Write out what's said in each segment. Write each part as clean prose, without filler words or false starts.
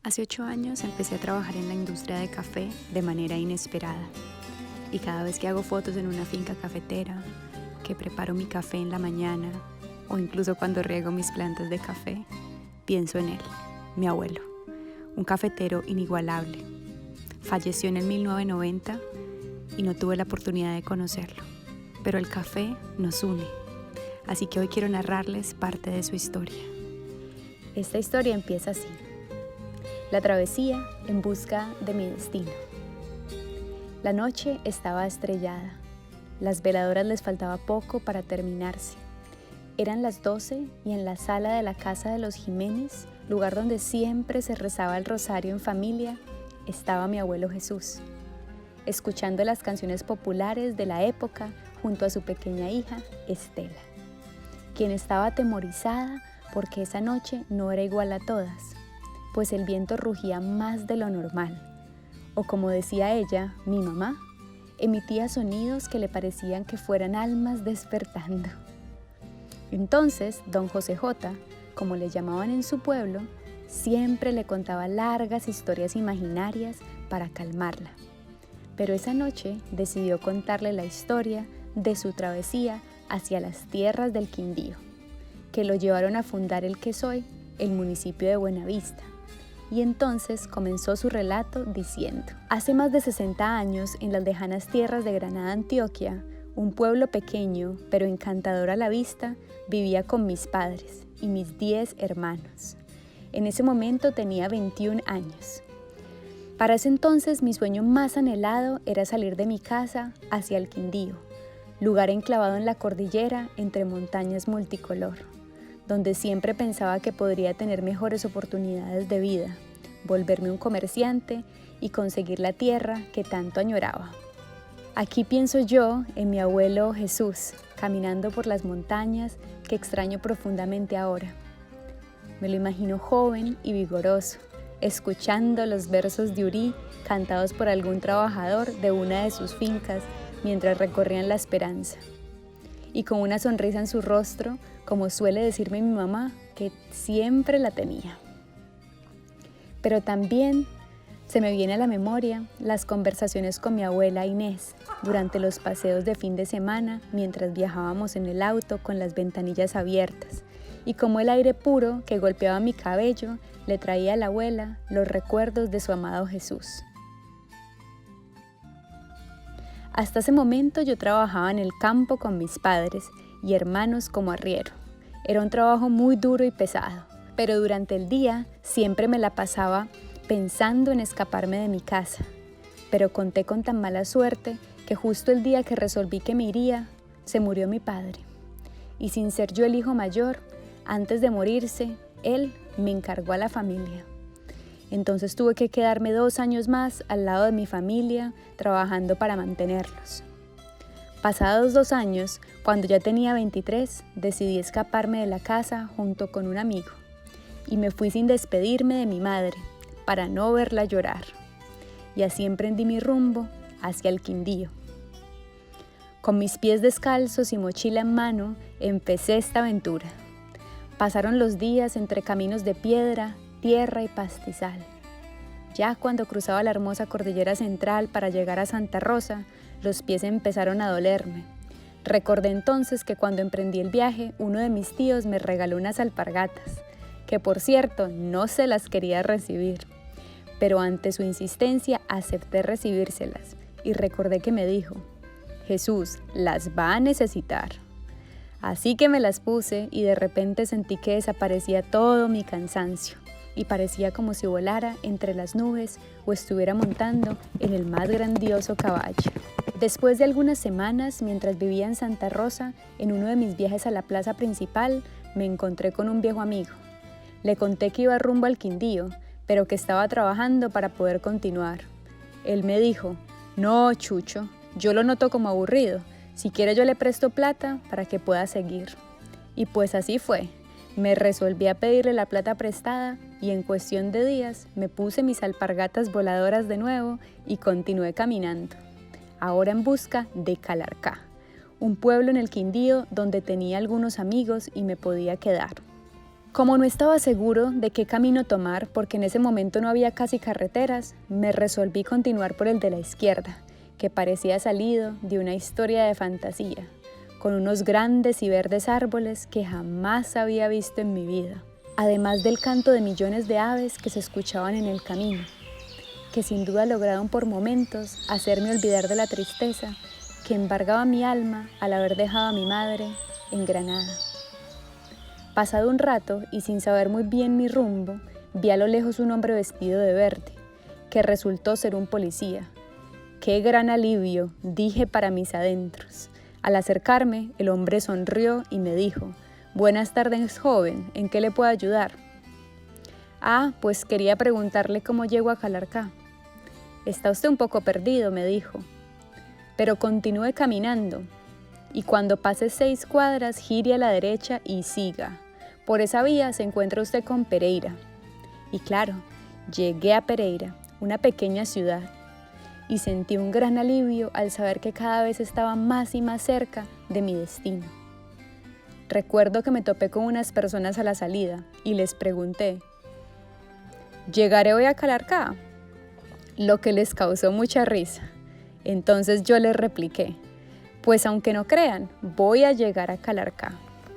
Hace 8 años empecé a trabajar en la industria de café de manera inesperada. Y cada vez que hago fotos en una finca cafetera, que preparo mi café en la mañana o incluso cuando riego mis plantas de café, pienso en él, mi abuelo, un cafetero inigualable. Falleció en el 1990 y no tuve la oportunidad de conocerlo, pero el café nos une, así que hoy quiero narrarles parte de su historia. Esta historia empieza así: la travesía en busca de mi destino. La noche estaba estrellada. Las veladoras les faltaba poco para terminarse. Eran las 12 y en la sala de la casa de los Jiménez, lugar donde siempre se rezaba el rosario en familia, estaba mi abuelo Jesús, escuchando las canciones populares de la época junto a su pequeña hija, Estela, quien estaba atemorizada porque esa noche no era igual a todas, pues el viento rugía más de lo normal, o como decía ella, mi mamá, emitía sonidos que le parecían que fueran almas despertando. Entonces, don José J., como le llamaban en su pueblo, siempre le contaba largas historias imaginarias para calmarla. Pero esa noche decidió contarle la historia de su travesía hacia las tierras del Quindío, que lo llevaron a fundar el que soy, el municipio de Buenavista. Y entonces comenzó su relato diciendo: hace más de 60 años, en las lejanas tierras de Granada, Antioquia, un pueblo pequeño pero encantador a la vista, vivía con mis padres y mis 10 hermanos. En ese momento tenía 21 años. Para ese entonces mi sueño más anhelado era salir de mi casa hacia el Quindío, lugar enclavado en la cordillera entre montañas multicolor, donde siempre pensaba que podría tener mejores oportunidades de vida, volverme un comerciante y conseguir la tierra que tanto añoraba. Aquí pienso yo en mi abuelo Jesús, caminando por las montañas que extraño profundamente ahora. Me lo imagino joven y vigoroso, escuchando los versos de Urí cantados por algún trabajador de una de sus fincas mientras recorrían la esperanza. Y con una sonrisa en su rostro, como suele decirme mi mamá, que siempre la tenía. Pero también se me viene a la memoria las conversaciones con mi abuela Inés durante los paseos de fin de semana mientras viajábamos en el auto con las ventanillas abiertas, y como el aire puro que golpeaba mi cabello le traía a la abuela los recuerdos de su amado Jesús. Hasta ese momento yo trabajaba en el campo con mis padres y hermanos como arriero. Era un trabajo muy duro y pesado, pero durante el día siempre me la pasaba pensando en escaparme de mi casa. Pero conté con tan mala suerte que justo el día que resolví que me iría, se murió mi padre. Y sin ser yo el hijo mayor, antes de morirse, él me encargó a la familia. Entonces tuve que quedarme 2 años más al lado de mi familia, trabajando para mantenerlos. Pasados 2 años, cuando ya tenía 23, decidí escaparme de la casa junto con un amigo. Y me fui sin despedirme de mi madre, para no verla llorar. Y así emprendí mi rumbo hacia el Quindío. Con mis pies descalzos y mochila en mano, empecé esta aventura. Pasaron los días entre caminos de piedra, tierra y pastizal. Ya cuando cruzaba la hermosa cordillera central para llegar a Santa Rosa, los pies empezaron a dolerme. Recordé entonces que cuando emprendí el viaje, uno de mis tíos me regaló unas alpargatas, que por cierto no se las quería recibir, pero ante su insistencia acepté recibírselas y recordé que me dijo: Jesús, las va a necesitar. Así que me las puse y de repente sentí que desaparecía todo mi cansancio y parecía como si volara entre las nubes o estuviera montando en el más grandioso caballo. Después de algunas semanas, mientras vivía en Santa Rosa, en uno de mis viajes a la plaza principal, me encontré con un viejo amigo. Le conté que iba rumbo al Quindío, pero que estaba trabajando para poder continuar. Él me dijo: no, Chucho, yo lo noto como aburrido. Si quiere yo le presto plata para que pueda seguir. Y pues así fue. Me resolví a pedirle la plata prestada y en cuestión de días me puse mis alpargatas voladoras de nuevo y continué caminando. Ahora en busca de Calarcá, un pueblo en el Quindío donde tenía algunos amigos y me podía quedar. Como no estaba seguro de qué camino tomar, porque en ese momento no había casi carreteras, me resolví continuar por el de la izquierda, que parecía salido de una historia de fantasía, con unos grandes y verdes árboles que jamás había visto en mi vida, además del canto de millones de aves que se escuchaban en el camino, que sin duda lograron por momentos hacerme olvidar de la tristeza que embargaba mi alma al haber dejado a mi madre en Granada. Pasado un rato y sin saber muy bien mi rumbo, vi a lo lejos un hombre vestido de verde, que resultó ser un policía. ¡Qué gran alivio!, dije para mis adentros. Al acercarme, el hombre sonrió y me dijo: «Buenas tardes, joven, ¿en qué le puedo ayudar?» «Ah, pues quería preguntarle cómo llego a Calarcá». «Está usted un poco perdido», me dijo, «pero continúe caminando, y cuando pase 6 cuadras, gire a la derecha y siga. Por esa vía se encuentra usted con Pereira». Y claro, llegué a Pereira, una pequeña ciudad, y sentí un gran alivio al saber que cada vez estaba más y más cerca de mi destino. Recuerdo que me topé con unas personas a la salida y les pregunté: «¿Llegaré hoy a Calarcá?», lo que les causó mucha risa. Entonces yo les repliqué: «Pues aunque no crean, voy a llegar a Calarcá».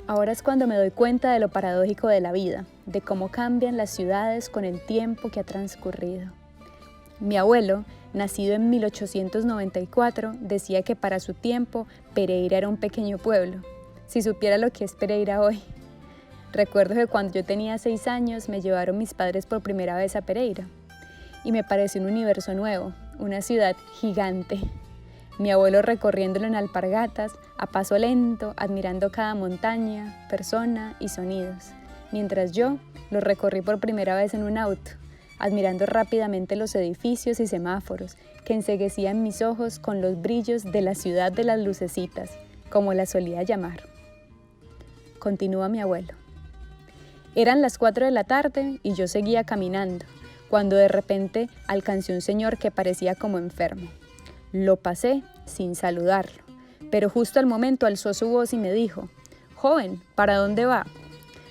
Ahora es cuando me doy cuenta de lo paradójico de la vida, de cómo cambian las ciudades con el tiempo que ha transcurrido. Mi abuelo, nacido en 1894, decía que para su tiempo Pereira era un pequeño pueblo. Si supiera lo que es Pereira hoy. Recuerdo que cuando yo tenía 6 años me llevaron mis padres por primera vez a Pereira y me pareció un universo nuevo, una ciudad gigante. Mi abuelo recorriéndolo en alpargatas, a paso lento, admirando cada montaña, persona y sonidos, mientras yo lo recorrí por primera vez en un auto, admirando rápidamente los edificios y semáforos que enceguecían mis ojos con los brillos de la ciudad de las lucecitas, como la solía llamar. Continúa mi abuelo. Eran las 4 de la tarde y yo seguía caminando, cuando de repente alcancé un señor que parecía como enfermo. Lo pasé sin saludarlo, pero justo al momento alzó su voz y me dijo: «Joven, ¿para dónde va?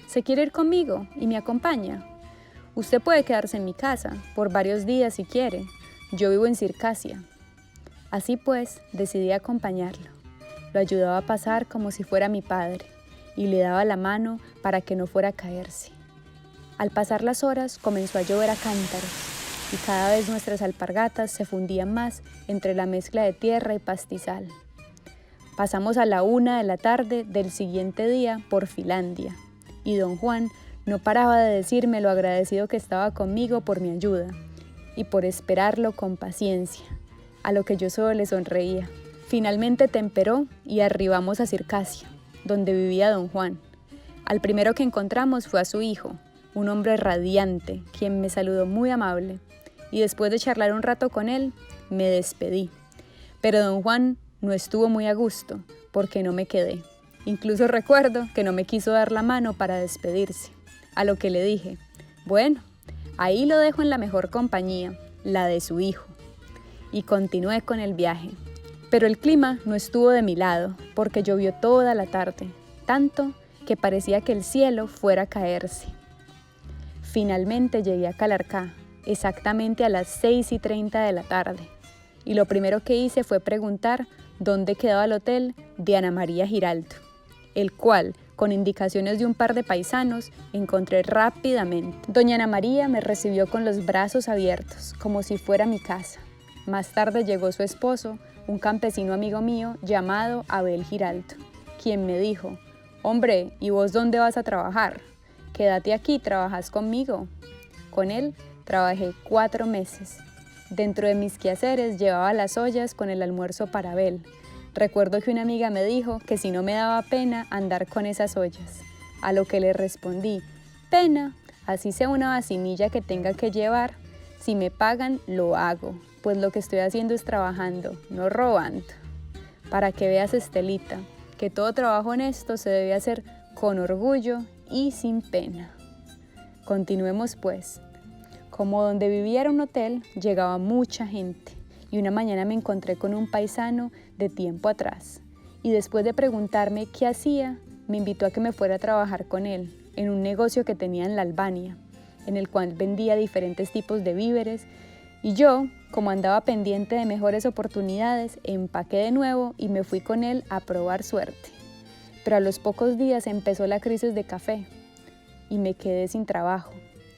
¿Se quiere ir conmigo y me acompaña? Usted puede quedarse en mi casa por varios días si quiere. Yo vivo en Circasia». Así pues, decidí acompañarlo. Lo ayudaba a pasar como si fuera mi padre y le daba la mano para que no fuera a caerse. Al pasar las horas comenzó a llover a cántaros y cada vez nuestras alpargatas se fundían más entre la mezcla de tierra y pastizal. Pasamos a la 1 de la tarde del siguiente día por Finlandia y don Juan no paraba de decirme lo agradecido que estaba conmigo por mi ayuda y por esperarlo con paciencia, a lo que yo solo le sonreía. Finalmente temperó y arribamos a Circasia, donde vivía don Juan. Al primero que encontramos fue a su hijo, un hombre radiante, quien me saludó muy amable, y después de charlar un rato con él, me despedí. Pero don Juan no estuvo muy a gusto, porque no me quedé. Incluso recuerdo que no me quiso dar la mano para despedirse, a lo que le dije: «Bueno, ahí lo dejo en la mejor compañía, la de su hijo». Y continué con el viaje. Pero el clima no estuvo de mi lado, porque llovió toda la tarde, tanto que parecía que el cielo fuera a caerse. Finalmente llegué a Calarcá, exactamente a las 6:30 de la tarde, y lo primero que hice fue preguntar dónde quedaba el hotel de Ana María Giraldo, el cual, con indicaciones de un par de paisanos, encontré rápidamente. Doña Ana María me recibió con los brazos abiertos, como si fuera mi casa. Más tarde llegó su esposo, un campesino amigo mío llamado Abel Giraldo, quien me dijo: «Hombre, ¿y vos dónde vas a trabajar? Quédate aquí, trabajas conmigo». Con él trabajé 4 meses. Dentro de mis quehaceres llevaba las ollas con el almuerzo para Abel. Recuerdo que una amiga me dijo que si no me daba pena andar con esas ollas, a lo que le respondí: «Pena, así sea una vacinilla que tenga que llevar, si me pagan lo hago, pues lo que estoy haciendo es trabajando, no robando». Para que veas, Estelita, que todo trabajo honesto se debe hacer con orgullo y sin pena. Continuemos pues. Como donde vivía era un hotel, llegaba mucha gente y una mañana me encontré con un paisano de tiempo atrás y después de preguntarme qué hacía, me invitó a que me fuera a trabajar con él. en un negocio que tenía en la Albania, en el cual vendía diferentes tipos de víveres, y yo, como andaba pendiente de mejores oportunidades, empaqué de nuevo y me fui con él a probar suerte. Pero a los pocos días empezó la crisis de café y me quedé sin trabajo.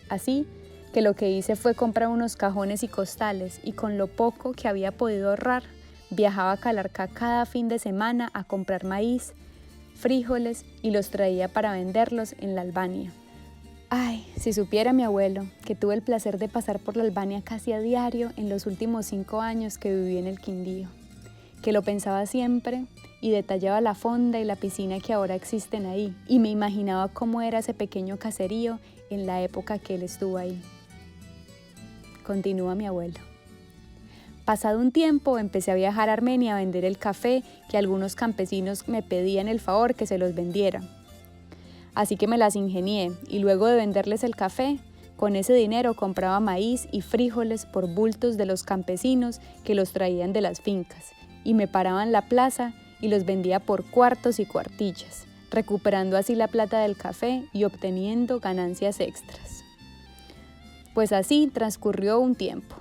Así que lo que hice fue comprar unos cajones y costales, y con lo poco que había podido ahorrar, viajaba a Calarcá cada fin de semana a comprar maíz, frijoles, y los traía para venderlos en la Albania. Ay, si supiera mi abuelo que tuve el placer de pasar por la Albania casi a diario en los últimos 5 años que viví en el Quindío, que lo pensaba siempre y detallaba la fonda y la piscina que ahora existen ahí, y me imaginaba cómo era ese pequeño caserío en la época que él estuvo ahí. Continúa mi abuelo. Pasado un tiempo empecé a viajar a Armenia a vender el café que algunos campesinos me pedían el favor que se los vendiera. Así que me las ingenié, y luego de venderles el café, con ese dinero compraba maíz y frijoles por bultos de los campesinos que los traían de las fincas, y me paraba en la plaza y los vendía por cuartos y cuartillas, recuperando así la plata del café y obteniendo ganancias extras. Pues así transcurrió un tiempo,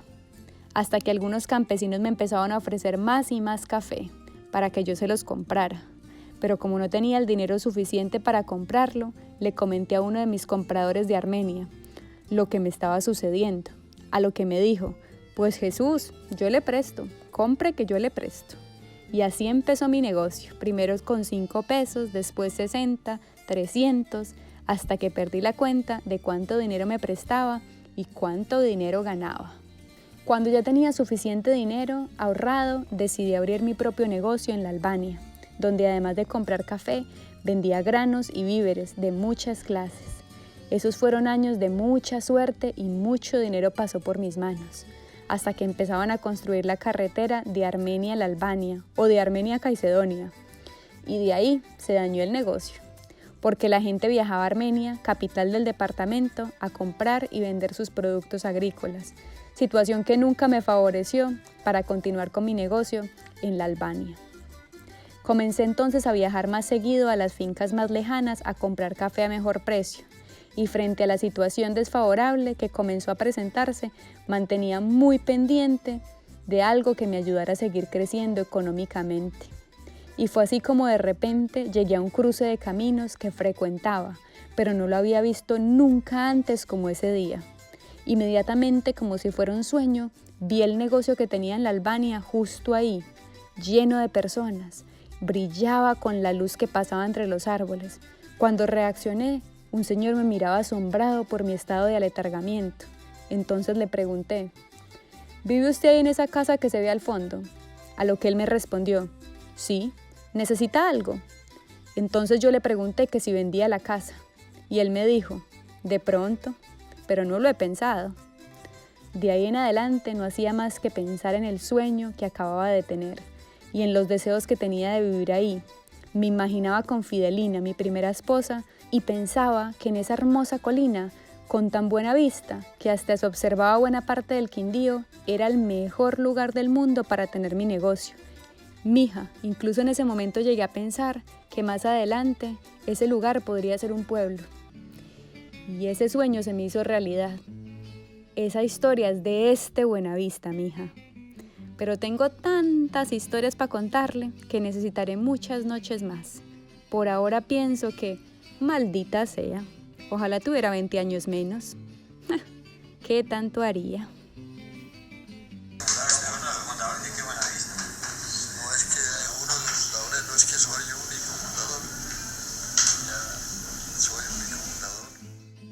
hasta que algunos campesinos me empezaban a ofrecer más y más café para que yo se los comprara. Pero como no tenía el dinero suficiente para comprarlo, le comenté a uno de mis compradores de Armenia lo que me estaba sucediendo, a lo que me dijo: pues Jesús, yo le presto, compre que yo le presto. Y así empezó mi negocio, primero con 5 pesos, después 60, 300, hasta que perdí la cuenta de cuánto dinero me prestaba y cuánto dinero ganaba. Cuando ya tenía suficiente dinero ahorrado, decidí abrir mi propio negocio en la Albania, donde además de comprar café, vendía granos y víveres de muchas clases. Esos fueron años de mucha suerte y mucho dinero pasó por mis manos, hasta que empezaban a construir la carretera de Armenia a la Albania o de Armenia a Caicedonia. Y de ahí se dañó el negocio, porque la gente viajaba a Armenia, capital del departamento, a comprar y vender sus productos agrícolas, situación que nunca me favoreció para continuar con mi negocio en la Albania. Comencé entonces a viajar más seguido a las fincas más lejanas a comprar café a mejor precio, y frente a la situación desfavorable que comenzó a presentarse, mantenía muy pendiente de algo que me ayudara a seguir creciendo económicamente. Y fue así como de repente llegué a un cruce de caminos que frecuentaba, pero no lo había visto nunca antes como ese día. Inmediatamente, como si fuera un sueño, vi el negocio que tenía en la Albania justo ahí, lleno de personas. Brillaba con la luz que pasaba entre los árboles. Cuando reaccioné, un señor me miraba asombrado por mi estado de aletargamiento. Entonces le pregunté: ¿vive usted ahí en esa casa que se ve al fondo? A lo que él me respondió: sí, ¿necesita algo? Entonces yo le pregunté que si vendía la casa, y él me dijo: de pronto, pero no lo he pensado. De ahí en adelante no hacía más que pensar en el sueño que acababa de tener y en los deseos que tenía de vivir ahí. Me imaginaba con Fidelina, mi primera esposa, y pensaba que en esa hermosa colina, con tan buena vista, que hasta se observaba buena parte del Quindío, era el mejor lugar del mundo para tener mi negocio. Mija, incluso en ese momento llegué a pensar que más adelante ese lugar podría ser un pueblo. Y ese sueño se me hizo realidad. Esa historia es de este Buenavista, mija. Pero tengo tantas historias para contarle que necesitaré muchas noches más. Por ahora pienso que, maldita sea, ojalá tuviera 20 años menos. ¿Qué tanto haría?